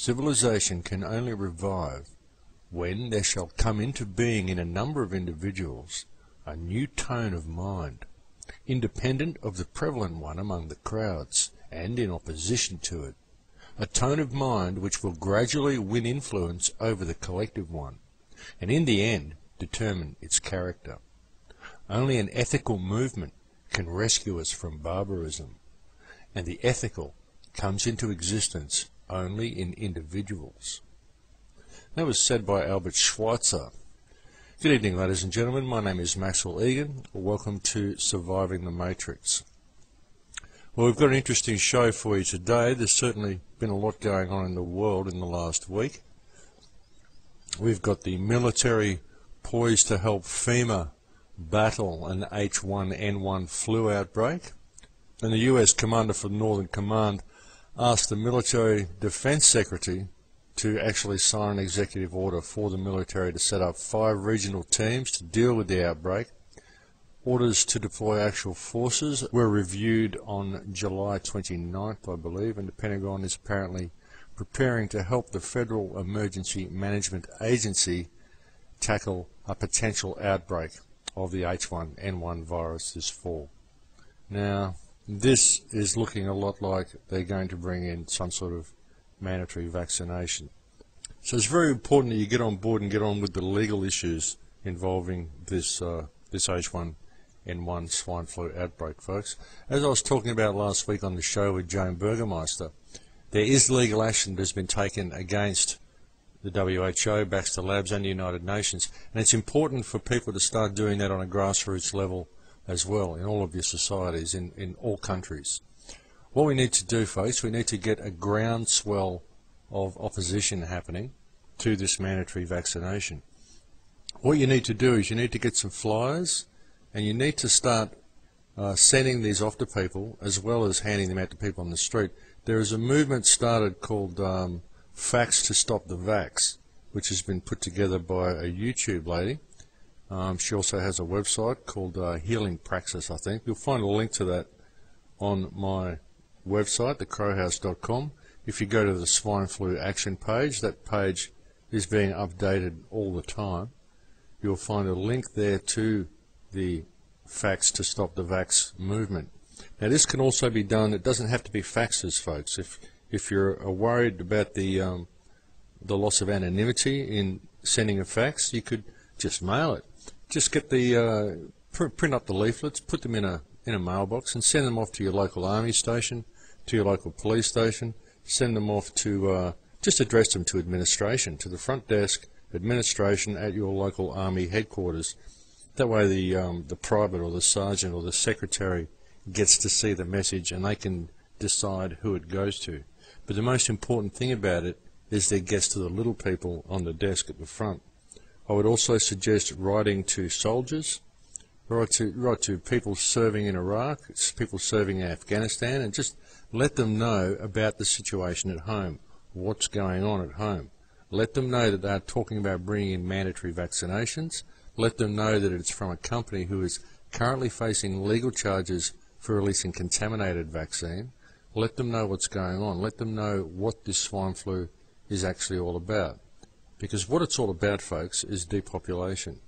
civilization can only revive when there shall come into being in a number of individuals a new tone of mind, independent of the prevalent one among the crowds, and in opposition to it, a tone of mind which will gradually win influence over the collective one, and in the end determine its character. Only an ethical movement can rescue us from barbarism, and the ethical comes into existence only in individuals. That was said by Albert Schweitzer. Good evening, ladies and gentlemen. My name is Maxwell Igan. Welcome to Surviving the Matrix. Well, we've got an interesting show for you today. There's certainly been a lot going on in the world in the last week. We've got the military poised to help FEMA battle an H1N1 flu outbreak. And the US Commander for the Northern Command asked the Military Defense Secretary to actually sign an executive order for the military to set up 5 regional teams to deal with the outbreak. Orders to deploy actual forces were reviewed on July 29th, I believe, and the Pentagon is apparently preparing to help the Federal Emergency Management Agency tackle a potential outbreak of the H1N1 virus this fall. Now, this is looking a lot like they're going to bring in some sort of mandatory vaccination. So it's very important that you get on board and get on with the legal issues involving this H1N1 swine flu outbreak, folks. As I was talking about last week on the show with Joan Burgermeister, there is legal action that has been taken against the WHO, Baxter Labs and the United Nations, and it's important for people to start doing that on a grassroots level as well in all of your societies, in all countries. What we need to do, folks, we need to get a groundswell of opposition happening to this mandatory vaccination. What you need to do is you need to get some flyers, and you need to start sending these off to people as well as handing them out to people on the street. There is a movement started called Facts to Stop the Vax, which has been put together by a YouTube lady. She also has a website called Healing Praxis, I think. You'll find a link to that on my website, thecrowhouse.com. If you go to the Swine Flu Action page, that page is being updated all the time. You'll find a link there to the Facts to Stop the Vax movement. Now, this can also be done. It doesn't have to be faxes, folks. If you're worried about the loss of anonymity in sending a fax, you could just mail it. Just get the print up the leaflets, put them in a mailbox, and send them off to your local army station, to your local police station. Send them off to just address them to administration, to the front desk administration at your local army headquarters. That way, the private or the sergeant or the secretary gets to see the message, and they can decide who it goes to. But the most important thing about it is that it gets to the little people on the desk at the front. I would also suggest writing to soldiers, write to people serving in Iraq, people serving in Afghanistan, and just let them know about the situation at home, what's going on at home. Let them know that they're talking about bringing in mandatory vaccinations. Let them know that it's from a company who is currently facing legal charges for releasing contaminated vaccine. Let them know what's going on. Let them know what this swine flu is actually all about. Because what it's all about, folks, is depopulation.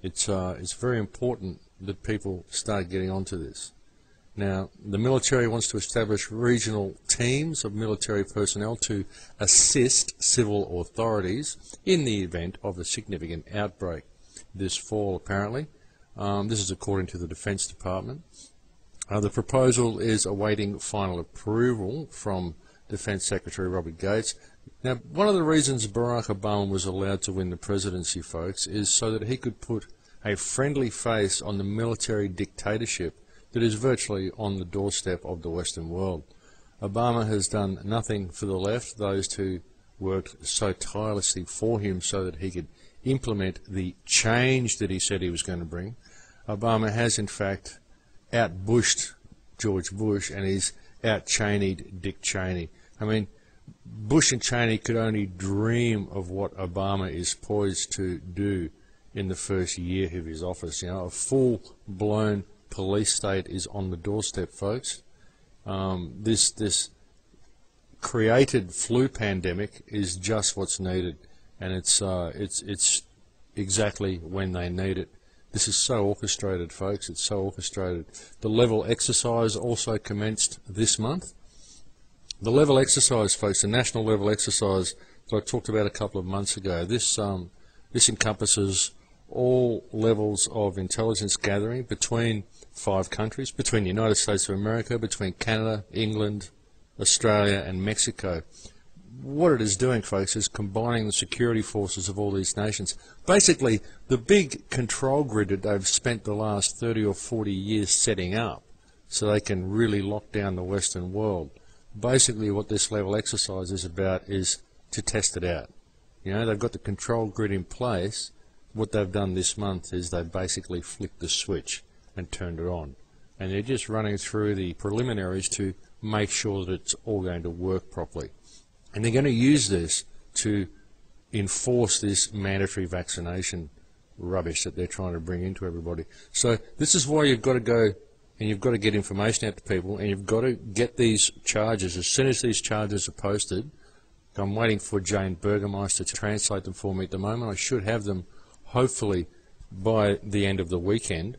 It's very important that people start getting onto this. Now, the military wants to establish regional teams of military personnel to assist civil authorities in the event of a significant outbreak this fall, apparently. This is according to the Defense Department. The proposal is awaiting final approval from Defense Secretary Robert Gates. Now, one of the reasons Barack Obama was allowed to win the presidency, folks, is so that he could put a friendly face on the military dictatorship that is virtually on the doorstep of the Western world. Obama has done nothing for the left, those who worked so tirelessly for him so that he could implement the change that he said he was going to bring. Obama has, in fact, out-Bushed George Bush, and he's out-Cheneyed Dick Cheney. I mean, Bush and Cheney could only dream of what Obama is poised to do in the first year of his office. You know, a full-blown police state is on the doorstep, folks. This created flu pandemic is just what's needed, and it's exactly when they need it. This is so orchestrated, folks. It's so orchestrated. The level exercise also commenced this month. The level exercise, folks, the national level exercise that I talked about a couple of months ago, this encompasses all levels of intelligence gathering between 5 countries, between the United States of America, between Canada, England, Australia and Mexico. What it is doing, folks, is combining the security forces of all these nations. Basically, the big control grid that they've spent the last 30 or 40 years setting up so they can really lock down the Western world. Basically, what this level exercise is about is to test it out. You know, they've got the control grid in place. What they've done this month is they've basically flicked the switch and turned it on. And they're just running through the preliminaries to make sure that it's all going to work properly. And they're going to use this to enforce this mandatory vaccination rubbish that they're trying to bring into everybody. So this is why you've got to go and you've got to get information out to people, and you've got to get these charges. As soon as these charges are posted, I'm waiting for Jane Burgermeister to translate them for me at the moment. I should have them hopefully by the end of the weekend,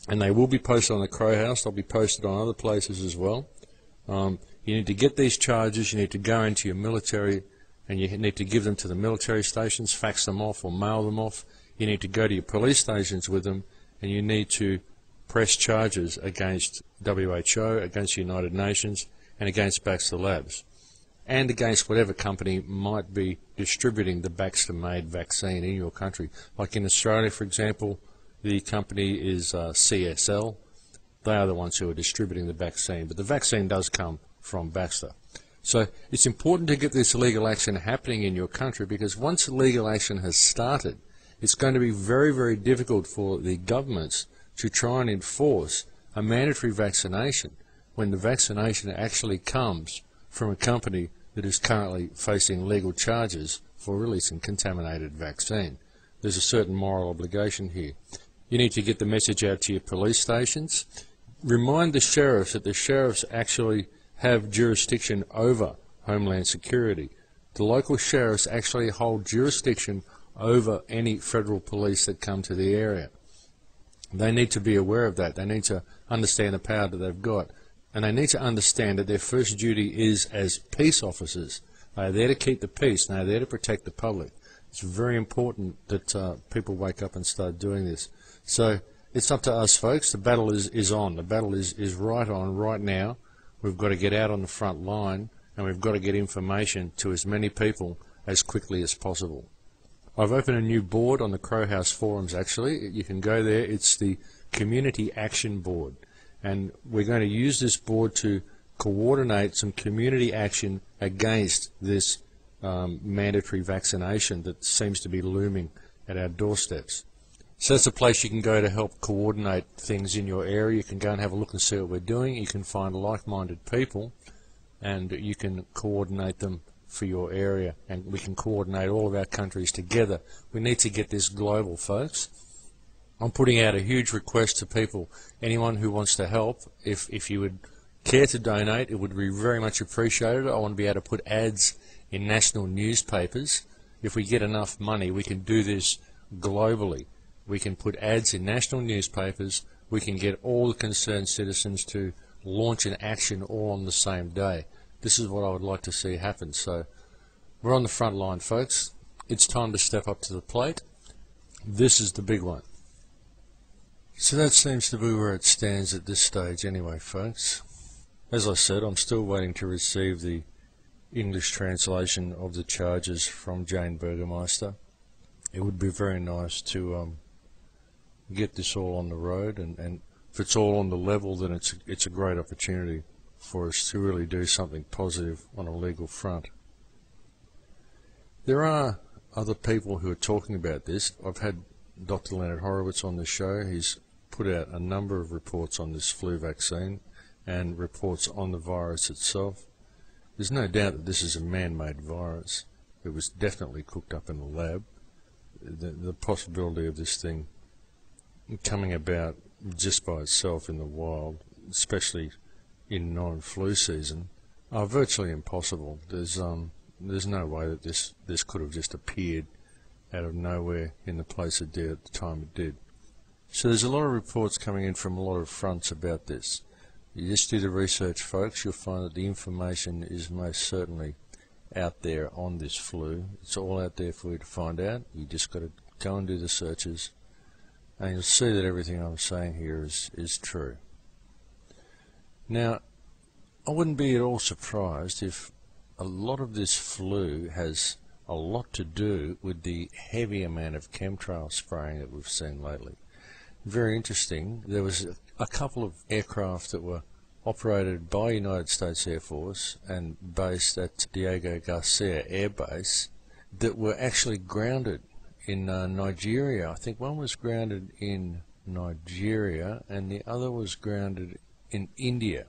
and they will be posted on the Crow House. They'll be posted on other places as well. You need to get these charges. You need to go into your military, and you need to give them to the military stations, fax them off or mail them off. You need to go to your police stations with them, and you need to press charges against WHO, against the United Nations, and against Baxter Labs, and against whatever company might be distributing the Baxter-made vaccine in your country. Like in Australia, for example, the company is CSL. They are the ones who are distributing the vaccine, but the vaccine does come from Baxter. So it's important to get this legal action happening in your country, because once legal action has started, it's going to be very, very difficult for the governments to try and enforce a mandatory vaccination when the vaccination actually comes from a company that is currently facing legal charges for releasing contaminated vaccine. There's a certain moral obligation here. You need to get the message out to your police stations. Remind the sheriffs that the sheriffs actually have jurisdiction over Homeland Security. The local sheriffs actually hold jurisdiction over any federal police that come to the area. They need to be aware of that. They need to understand the power that they've got. And they need to understand that their first duty is as peace officers. They are there to keep the peace, and they are there to protect the public. It's very important that people wake up and start doing this. So it's up to us, folks. The battle is on. The battle is right on right now. We've got to get out on the front line, and we've got to get information to as many people as quickly as possible. I've opened a new board on the Crow House forums, actually. You can go there. It's the Community Action Board. And we're going to use this board to coordinate some community action against this mandatory vaccination that seems to be looming at our doorsteps. So that's a place you can go to help coordinate things in your area. You can go and have a look and see what we're doing. You can find like-minded people, and you can coordinate them for your area, and we can coordinate all of our countries together. We need to get this global, folks. I'm putting out a huge request to people. Anyone who wants to help, if you would care to donate, it would be very much appreciated. I want to be able to put ads in national newspapers. If we get enough money, we can do this globally. We can put ads in national newspapers. We can get all the concerned citizens to launch an action all on the same day. This is what I would like to see happen. So we're on the front line, folks. It's time to step up to the plate. This is the big one. So that seems to be where it stands at this stage anyway, folks. As I said, I'm still waiting to receive the English translation of the charges from Jane Burgermeister. It would be very nice to get this all on the road, and if it's all on the level, then it's a great opportunity for us to really do something positive on a legal front. There are other people who are talking about this. I've had Dr. Leonard Horowitz on the show. He's put out a number of reports on this flu vaccine and reports on the virus itself. There's no doubt that this is a man-made virus. It was definitely cooked up in the lab. The possibility of this thing coming about just by itself in the wild, especially in non-flu season, Oh, virtually impossible. There's no way that this could have just appeared out of nowhere in the place it did at the time it did. So there's a lot of reports coming in from a lot of fronts about this. You just do the research, folks. You'll find that the information is most certainly out there on this flu. It's all out there for you to find out. You just got to go and do the searches, and you'll see that everything I'm saying here is true. Now, I wouldn't be at all surprised if a lot of this flu has a lot to do with the heavy amount of chemtrail spraying that we've seen lately. Very interesting. There was a couple of aircraft that were operated by United States Air Force and based at Diego Garcia Air Base that were actually grounded in Nigeria. I think one was grounded in Nigeria and the other was grounded in India.